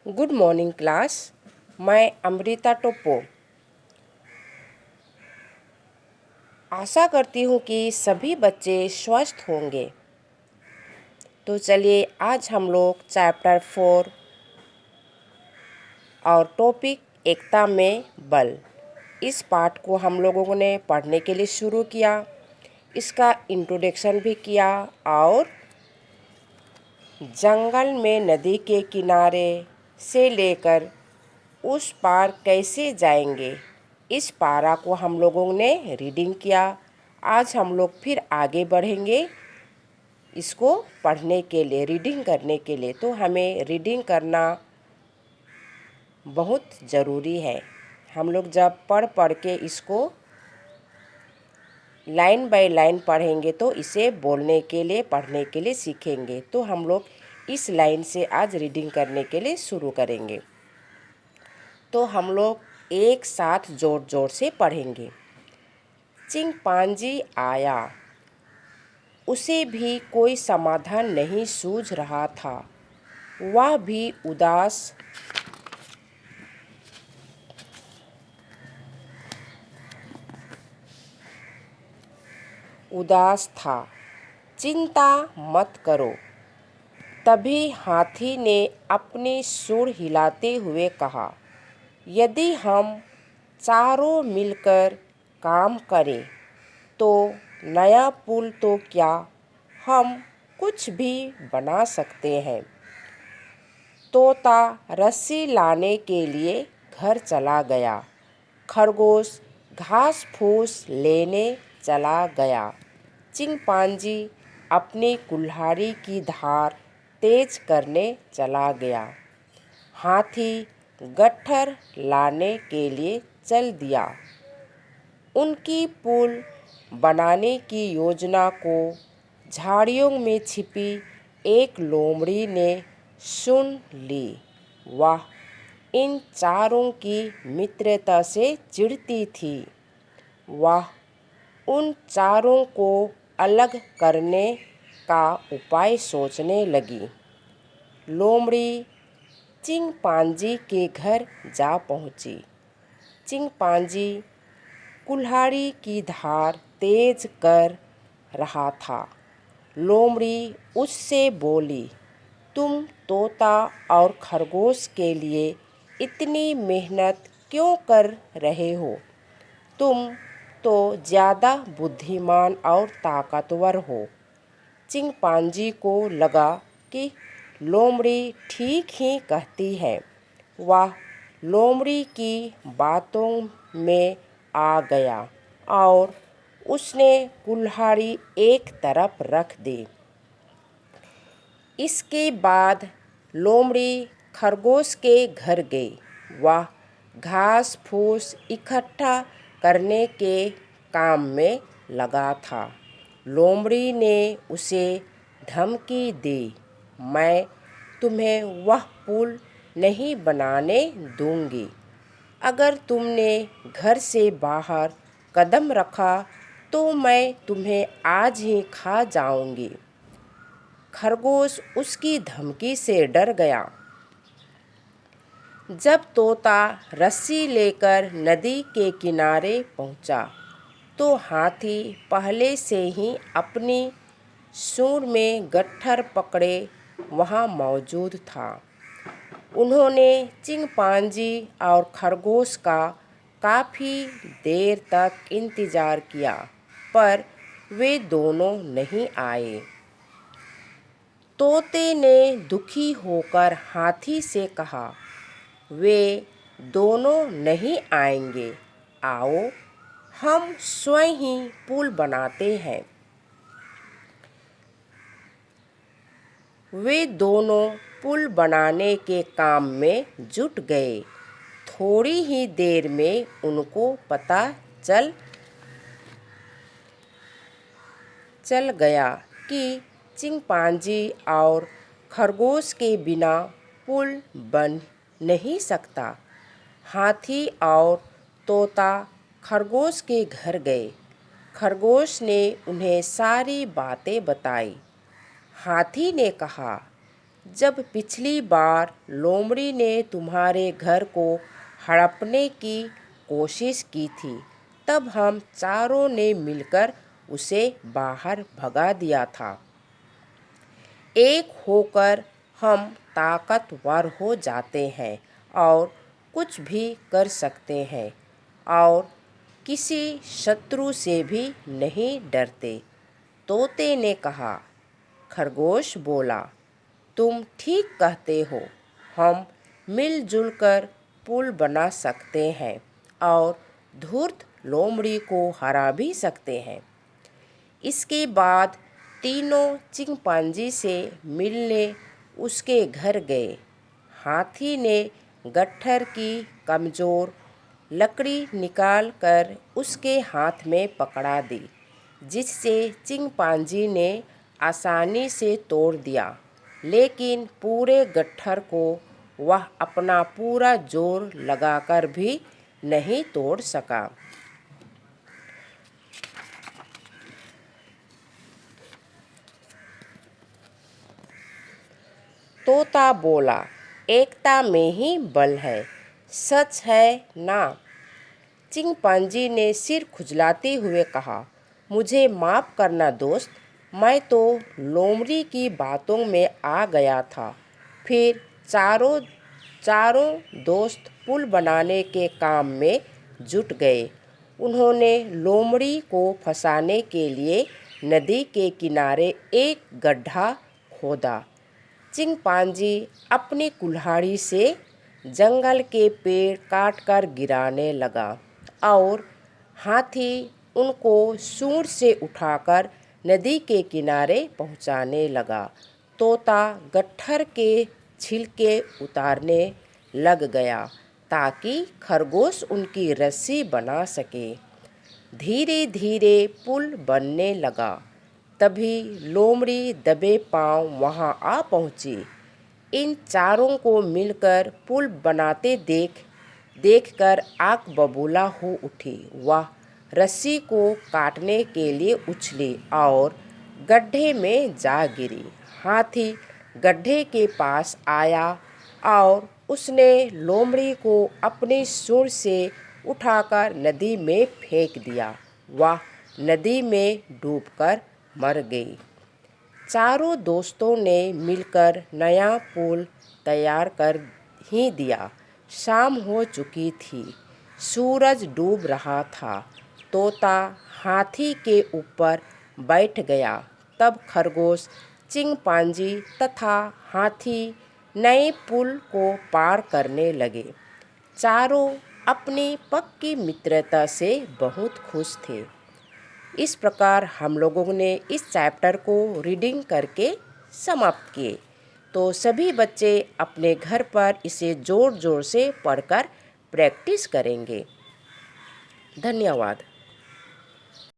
Good morning class. मैं अमृता टोप्पो आशा करती हूँ कि सभी बच्चे स्वस्थ होंगे। तो चलिए आज हम लोग चैप्टर 4 और टॉपिक एकता में बल, इस पाठ को हम लोगों ने पढ़ने के लिए शुरू किया। इसका इंट्रोडक्शन भी किया और जंगल में नदी के किनारे से लेकर उस पार कैसे जाएंगे, इस पारा को हम लोगों ने रीडिंग किया। आज हम लोग फिर आगे बढ़ेंगे इसको पढ़ने के लिए, रीडिंग करने के लिए। तो हमें रीडिंग करना बहुत ज़रूरी है। हम लोग जब पढ़ पढ़ के इसको लाइन बाय लाइन पढ़ेंगे तो इसे बोलने के लिए, पढ़ने के लिए सीखेंगे। तो हम लोग इस लाइन से आज रीडिंग करने के लिए शुरू करेंगे। तो हम लोग एक साथ जोर जोर से पढ़ेंगे। चिंपांजी आया, उसे भी कोई समाधान नहीं सूझ रहा था। वह भी उदास था। चिंता मत करो, तभी हाथी ने अपनी सूंड हिलाते हुए कहा, यदि हम चारों मिलकर काम करें तो नया पुल तो क्या, हम कुछ भी बना सकते हैं। तोता रस्सी लाने के लिए घर चला गया। खरगोश घास फूस लेने चला गया। चिंपांजी अपनी कुल्हाड़ी की धार तेज करने चला गया। हाथी गट्ठर लाने के लिए चल दिया। उनकी पुल बनाने की योजना को झाड़ियों में छिपी एक लोमड़ी ने सुन ली। वह इन चारों की मित्रता से चिढ़ती थी। वह उन चारों को अलग करने का उपाय सोचने लगी। लोमड़ी चिंपांजी के घर जा पहुंची। चिंपांजी कुल्हाड़ी की धार तेज कर रहा था। लोमड़ी उससे बोली, तुम तोता और खरगोश के लिए इतनी मेहनत क्यों कर रहे हो? तुम तो ज़्यादा बुद्धिमान और ताकतवर हो। चिंपांजी को लगा कि लोमड़ी ठीक ही कहती है। वह लोमड़ी की बातों में आ गया और उसने कुल्हाड़ी एक तरफ रख दी। इसके बाद लोमड़ी खरगोश के घर गई। वह घास फूस इकट्ठा करने के काम में लगा था। लोमड़ी ने उसे धमकी दी, मैं तुम्हें वह पुल नहीं बनाने दूंगी। अगर तुमने घर से बाहर कदम रखा तो मैं तुम्हें आज ही खा जाऊंगी। खरगोश उसकी धमकी से डर गया। जब तोता रस्सी लेकर नदी के किनारे पहुंचा तो हाथी पहले से ही अपनी सूंड में गट्ठर पकड़े वहां मौजूद था। उन्होंने चिंपांजी और खरगोश का काफ़ी देर तक इंतज़ार किया, पर वे दोनों नहीं आए। तोते ने दुखी होकर हाथी से कहा, वे दोनों नहीं आएंगे, आओ हम स्वयं ही पुल बनाते हैं। वे दोनों पुल बनाने के काम में जुट गए। थोड़ी ही देर में उनको पता चल गया कि चिंपांजी और खरगोश के बिना पुल बन नहीं सकता। हाथी और तोता खरगोश के घर गए। खरगोश ने उन्हें सारी बातें बताई। हाथी ने कहा, जब पिछली बार लोमड़ी ने तुम्हारे घर को हड़पने की कोशिश की थी, तब हम चारों ने मिलकर उसे बाहर भगा दिया था। एक होकर हम ताकतवर हो जाते हैं और कुछ भी कर सकते हैं और किसी शत्रु से भी नहीं डरते। तोते ने कहा। खरगोश बोला, तुम ठीक कहते हो, हम मिलजुल कर पुल बना सकते हैं और धूर्त लोमड़ी को हरा भी सकते हैं। इसके बाद तीनों चिंपांजी से मिलने उसके घर गए। हाथी ने गट्ठर की कमज़ोर लकड़ी निकाल कर उसके हाथ में पकड़ा दी, जिससे चिंपांजी ने आसानी से तोड़ दिया, लेकिन पूरे गट्ठर को वह अपना पूरा जोर लगाकर भी नहीं तोड़ सका। तोता बोला, एकता में ही बल है, सच है ना? चिंपांजी ने सिर खुजलाते हुए कहा, मुझे माफ़ करना दोस्त, मैं तो लोमड़ी की बातों में आ गया था। फिर चारों दोस्त पुल बनाने के काम में जुट गए। उन्होंने लोमड़ी को फंसाने के लिए नदी के किनारे एक गड्ढा खोदा। चिंपांजी अपनी कुल्हाड़ी से जंगल के पेड़ काटकर गिराने लगा और हाथी उनको सूंड से उठाकर नदी के किनारे पहुंचाने लगा। तोता गट्ठर के छिलके उतारने लग गया ताकि खरगोश उनकी रस्सी बना सके। धीरे धीरे पुल बनने लगा। तभी लोमड़ी दबे पांव वहां आ पहुंची। इन चारों को मिलकर पुल बनाते देखकर आग बबूला हो उठी। वह रस्सी को काटने के लिए उछली और गड्ढे में जा गिरी। हाथी गड्ढे के पास आया और उसने लोमड़ी को अपनी सूंड से उठाकर नदी में फेंक दिया। वह नदी में डूबकर मर गई। चारों दोस्तों ने मिलकर नया पुल तैयार कर ही दिया। शाम हो चुकी थी, सूरज डूब रहा था। तोता हाथी के ऊपर बैठ गया। तब खरगोश, चिंपांजी तथा हाथी नए पुल को पार करने लगे। चारों अपनी पक्की मित्रता से बहुत खुश थे। इस प्रकार हम लोगों ने इस चैप्टर को रीडिंग करके समाप्त किए। तो सभी बच्चे अपने घर पर इसे ज़ोर ज़ोर से पढ़कर प्रैक्टिस करेंगे। धन्यवाद।